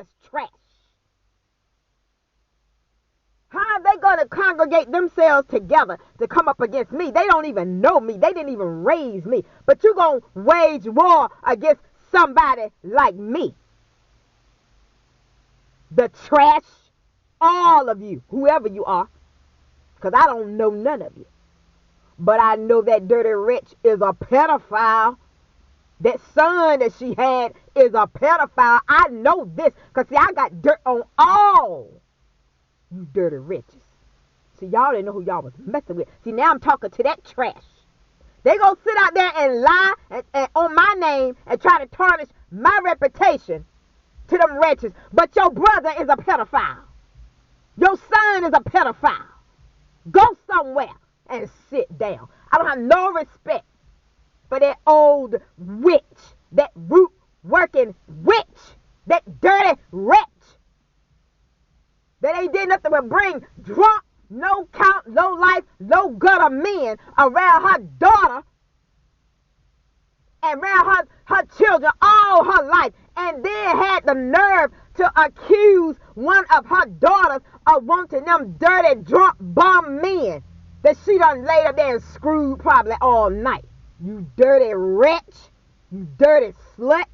It's trash. How are they going to congregate themselves together to come up against me? They don't even know me. They didn't even raise me. But you're going to wage war against somebody like me. The trash, all of you, whoever you are, because I don't know none of you. But I know that dirty wretch is a pedophile. That son that she had is a pedophile. I know this because, see, I got dirt on all you dirty wretches. See, y'all didn't know who y'all was messing with. See, now I'm talking to that trash. They gonna sit out there and lie and on my name and try to tarnish my reputation to them wretches. But your brother is a pedophile. Your son is a pedophile. Go somewhere and sit down. I don't have no respect for that old witch, that root working witch, that dirty wretch that ain't did nothing but bring drunk, no count, no life, no gutter men around her daughter and around her children all her life, and then had the nerve to accuse one of her daughters of wanting them dirty, drunk, bum men that she done laid up there and screwed probably all night. You dirty wretch. You dirty slut.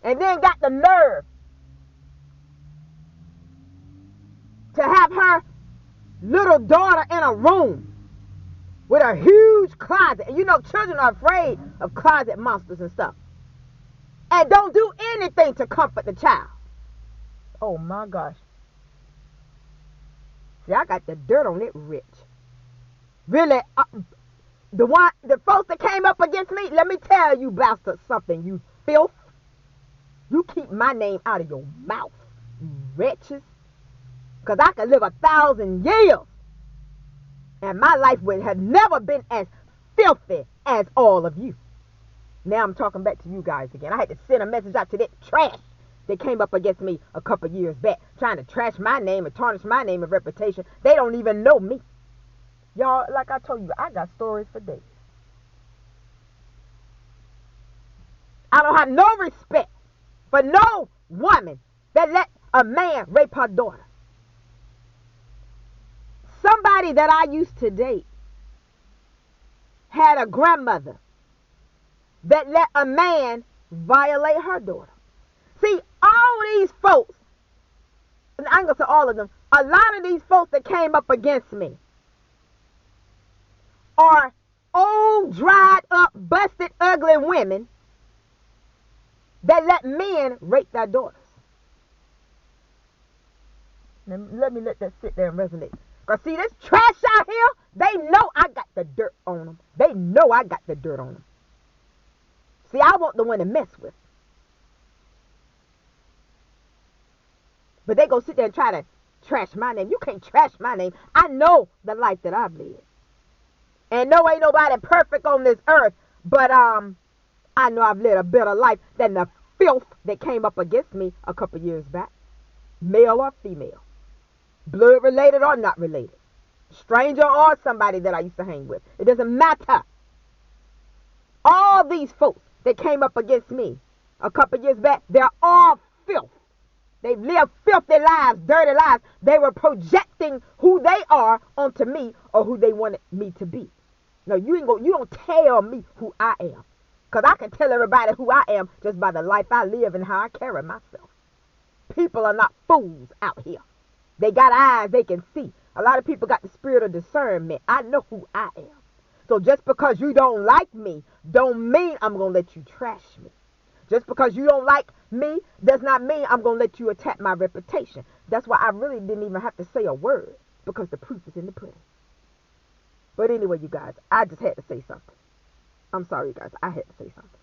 And then got the nerve to have her little daughter in a room with a huge closet. And you know, children are afraid of closet monsters and stuff. And don't do anything to comfort the child. Oh my gosh. See, I got the dirt on it rich. Really, the folks that came up against me, let me tell you bastards something, you filth. You keep my name out of your mouth, you wretches. Because I could live 1,000 years. And my life would have never been as filthy as all of you. Now I'm talking back to you guys again. I had to send a message out to that trash that came up against me a couple years back, trying to trash my name and tarnish my name and reputation. They don't even know me. Y'all, like I told you, I got stories for days. I don't have no respect for no woman that let a man rape her daughter. Somebody that I used to date had a grandmother that let a man violate her daughter. See, all these folks, and I ain't gonna say all of them, a lot of these folks that came up against me are old, dried up, busted, ugly women that let men rape their daughters. Now, let me let that sit there and resonate. Because see, this trash out here, they know I got the dirt on them. They know I got the dirt on them. See, I want the one to mess with. But they go sit there and try to trash my name. You can't trash my name. I know the life that I've lived. And no, ain't nobody perfect on this earth. But I know I've lived a better life than the filth that came up against me a couple years back. Male or female. Blood related or not related. Stranger or somebody that I used to hang with. It doesn't matter. All these folks that came up against me a couple years back, they're all filth. They live filthy lives, dirty lives. They were projecting who they are onto me or who they wanted me to be. No, you don't tell me who I am. Because I can tell everybody who I am just by the life I live and how I carry myself. People are not fools out here. They got eyes they can see. A lot of people got the spirit of discernment. I know who I am. So just because you don't like me, don't mean I'm going to let you trash me. Just because you don't like me does not mean I'm going to let you attack my reputation. That's why I really didn't even have to say a word, because the proof is in the pudding. But anyway, you guys, I just had to say something. I'm sorry, you guys. I had to say something.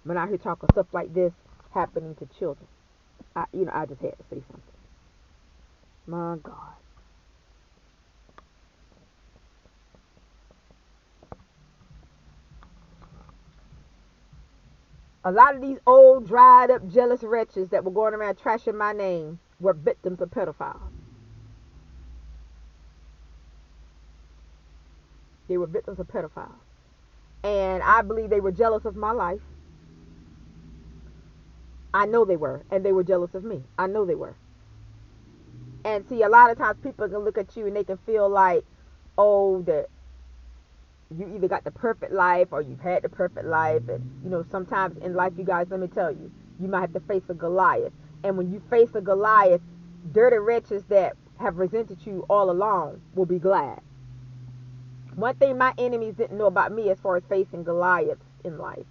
When I hear talking stuff like this happening to children, I just had to say something. My God. A lot of these old, dried up, jealous wretches that were going around trashing my name were victims of pedophiles. They were victims of pedophiles. And I believe they were jealous of my life. I know they were, and they were jealous of me. I know they were. And see, a lot of times people can look at you and they can feel like, oh, that you either got the perfect life or you've had the perfect life. And, sometimes in life, you guys, let me tell you, you might have to face a Goliath. And when you face a Goliath, dirty wretches that have resented you all along will be glad. One thing my enemies didn't know about me as far as facing Goliaths in life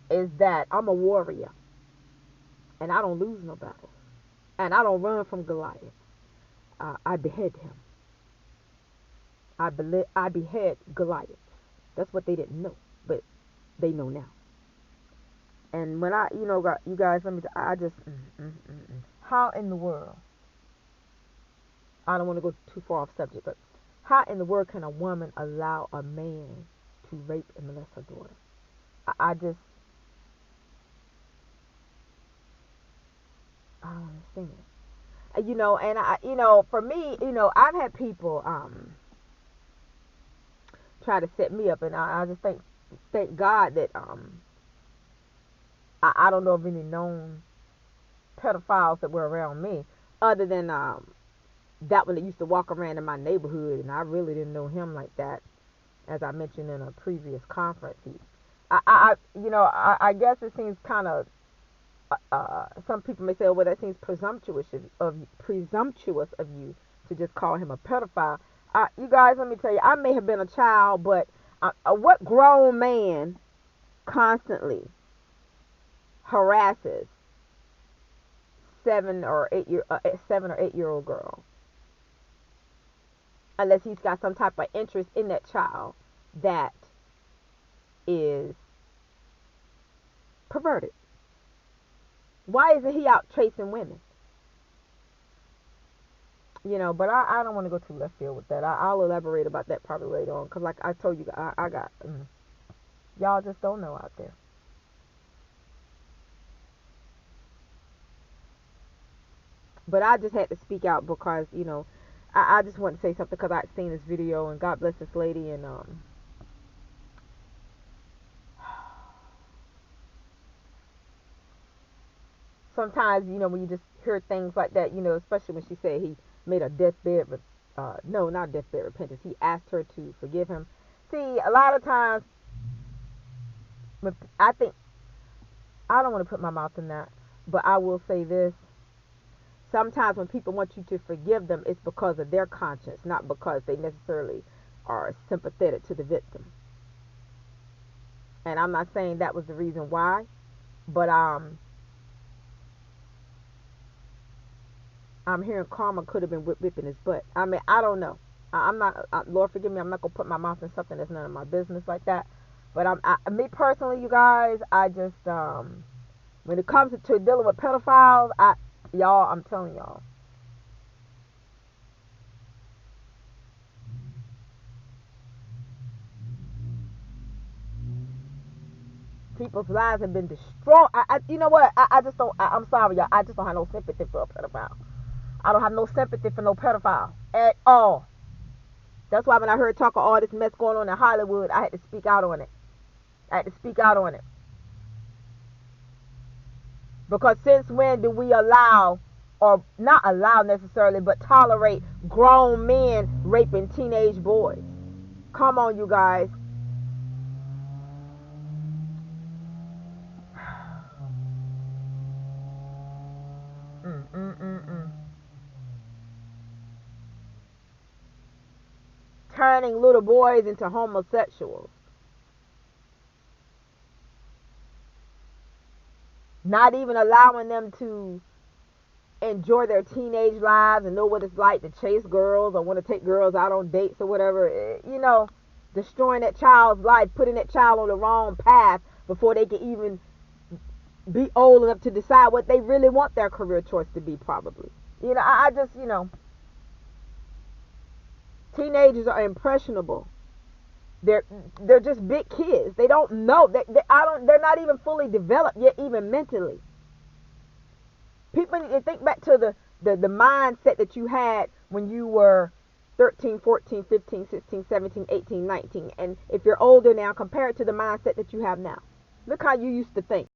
is that I'm a warrior. And I don't lose no battles. And I don't run from Goliath. I behead him. I behead Goliath. That's what they didn't know, but they know now. And when you guys, let me. I just, how in the world? I don't want to go too far off subject, but how in the world can a woman allow a man to rape and molest her daughter? I just, I don't understand. For me, I've had people try to set me up, and I just thank God that I don't know of any known pedophiles that were around me, other than that one that used to walk around in my neighborhood, and I really didn't know him like that, as I mentioned in a previous conference. I guess it seems kind of. Some people may say, "Oh, well, that seems presumptuous of you to just call him a pedophile." You guys, let me tell you, I may have been a child, but what grown man constantly harasses 7 or 8 year old girl, unless he's got some type of interest in that child that is perverted? Why isn't he out chasing women? But I don't want to go too left field with that. I'll elaborate about that probably later on, because like I told you, I got y'all just don't know out there. But I just had to speak out because I just want to say something because I'd seen this video, and God bless this lady. And sometimes when you just hear things like that, especially when she said he made a deathbed, no, not deathbed repentance. He asked her to forgive him. See, a lot of times, I think, I don't want to put my mouth in that, but I will say this. Sometimes when people want you to forgive them, it's because of their conscience, not because they necessarily are sympathetic to the victim. And I'm not saying that was the reason why, but I'm hearing karma could have been whipping his butt. I mean, I don't know. I'm not. Lord forgive me. I'm not gonna put my mouth in something that's none of my business like that. But me personally, you guys, I just when it comes to dealing with pedophiles, I'm telling y'all, people's lives have been destroyed. You know what? I just don't. I'm sorry, y'all. I just don't have no sympathy for a pedophile. I don't have no sympathy for no pedophile at all. That's why when I heard talk of all this mess going on in Hollywood, I had to speak out on it. I had to speak out on it. Because since when do we allow, or not allow necessarily, but tolerate grown men raping teenage boys? Come on, you guys. Mm-mm-mm-mm. Turning little boys into homosexuals. Not even allowing them to enjoy their teenage lives and know what it's like to chase girls or want to take girls out on dates or whatever. Destroying that child's life, putting that child on the wrong path before they can even be old enough to decide what they really want their career choice to be, probably. I just, teenagers are impressionable. They're just big kids. They don't know. They're not even fully developed yet, even mentally. People need to think back to the mindset that you had when you were 13, 14, 15, 16, 17, 18, 19. And if you're older now, compare it to the mindset that you have now. Look how you used to think.